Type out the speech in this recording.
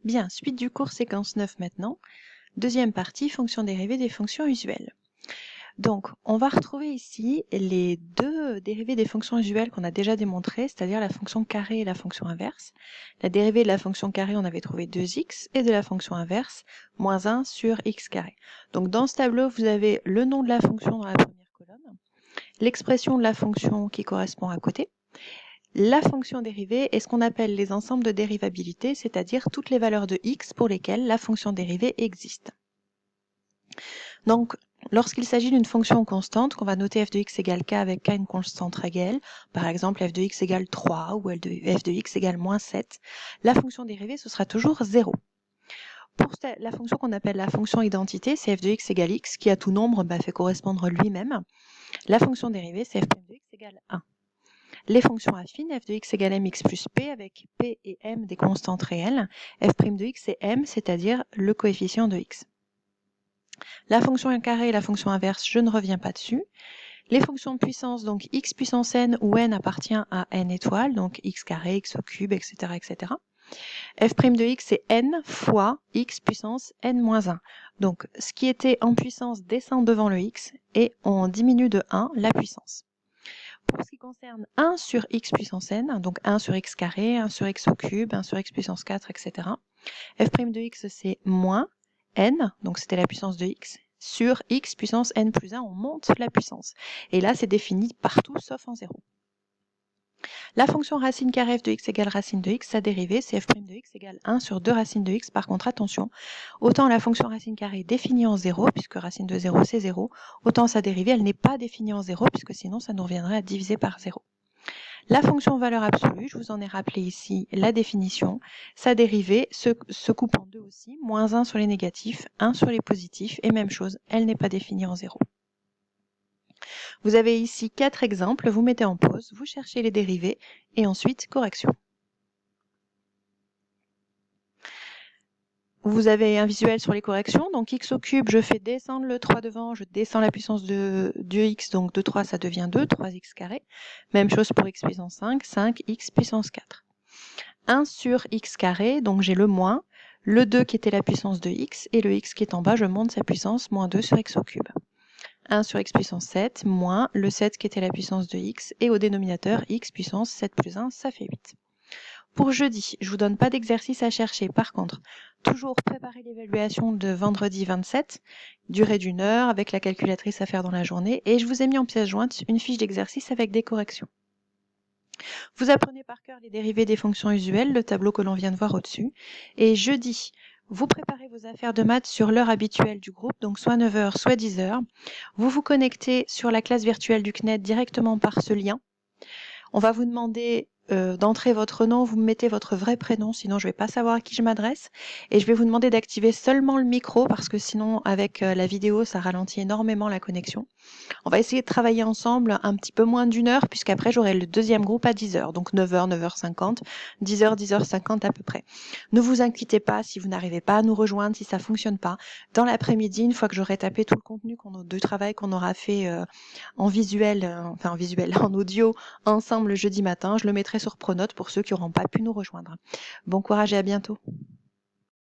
Bien, suite du cours séquence 9 maintenant. Deuxième partie, fonctions dérivées des fonctions usuelles. Donc, on va retrouver ici les deux dérivées des fonctions usuelles qu'on a déjà démontrées, c'est-à-dire la fonction carré et la fonction inverse. La dérivée de la fonction carré, on avait trouvé 2x, et de la fonction inverse, moins 1 sur x carré. Donc, dans ce tableau, vous avez le nom de la fonction dans la première colonne, l'expression de la fonction qui correspond à côté, la fonction dérivée est ce qu'on appelle les ensembles de dérivabilité, c'est-à-dire toutes les valeurs de x pour lesquelles la fonction dérivée existe. Donc, lorsqu'il s'agit d'une fonction constante, qu'on va noter f de x égale k avec k une constante réelle, par exemple f de x égale 3 ou f de x égale moins 7, la fonction dérivée, ce sera toujours 0. Pour la fonction qu'on appelle la fonction identité, c'est f de x égale x, qui à tout nombre fait correspondre lui-même. La fonction dérivée, c'est f de x égale 1. Les fonctions affines, f de x égale mx plus p, avec p et m des constantes réelles, f' de x c'est m, c'est-à-dire le coefficient de x. La fonction carré et la fonction inverse, je ne reviens pas dessus. Les fonctions de puissance, donc x puissance n, où n appartient à n étoiles, donc x carré, x au cube, etc. etc. f' de x c'est n fois x puissance n moins 1. Donc ce qui était en puissance descend devant le x et on diminue de 1 la puissance. Pour ce qui concerne 1 sur x puissance n, donc 1 sur x carré, 1 sur x au cube, 1 sur x puissance 4, etc. f' de x, c'est moins n, donc c'était la puissance de x, sur x puissance n plus 1, on monte la puissance. Et là, c'est défini partout, sauf en 0. La fonction racine carré f de x égale racine de x, sa dérivée, c'est f' de x égale 1 sur 2 racines de x. Par contre, attention, autant la fonction racine carré est définie en 0, puisque racine de 0 c'est 0, autant sa dérivée, elle n'est pas définie en 0, puisque sinon ça nous reviendrait à diviser par 0. La fonction valeur absolue, je vous en ai rappelé ici la définition, sa dérivée se coupe en deux aussi, moins 1 sur les négatifs, 1 sur les positifs, et même chose, elle n'est pas définie en 0. Vous avez ici 4 exemples, vous mettez en pause, vous cherchez les dérivées, et ensuite correction. Vous avez un visuel sur les corrections, donc x au cube, je fais descendre le 3 devant, je descends la puissance de x, donc de 3 ça devient 2, 3x carré. Même chose pour x puissance 5, 5x puissance 4. 1 sur x carré, donc j'ai le moins, le 2 qui était la puissance de x, et le x qui est en bas, je monte sa puissance, moins 2 sur x au cube. 1 sur x puissance 7, moins le 7 qui était la puissance de x, et au dénominateur, x puissance 7 plus 1, ça fait 8. Pour jeudi, je vous donne pas d'exercice à chercher. Par contre, toujours préparer l'évaluation de vendredi 27, durée d'1 heure, avec la calculatrice à faire dans la journée, et je vous ai mis en pièce jointe une fiche d'exercice avec des corrections. Vous apprenez par cœur les dérivées des fonctions usuelles, le tableau que l'on vient de voir au-dessus, et jeudi, vous préparez vos affaires de maths sur l'heure habituelle du groupe, donc soit 9h, soit 10h. Vous vous connectez sur la classe virtuelle du CNED directement par ce lien. On va vous demander d'entrer votre nom, vous me mettez votre vrai prénom, sinon je ne vais pas savoir à qui je m'adresse. Et je vais vous demander d'activer seulement le micro, parce que sinon, avec la vidéo, ça ralentit énormément la connexion. On va essayer de travailler ensemble un petit peu moins d'1 heure, puisqu'après j'aurai le deuxième groupe à 10h, donc 9h, 9h50, 10h, 10h50 à peu près. Ne vous inquiétez pas si vous n'arrivez pas à nous rejoindre, si ça fonctionne pas. Dans l'après-midi, une fois que j'aurai tapé tout le contenu de travail qu'on aura fait en visuel, en audio, ensemble le jeudi matin, je le mettrai sur Pronote pour ceux qui n'auront pas pu nous rejoindre. Bon courage et à bientôt.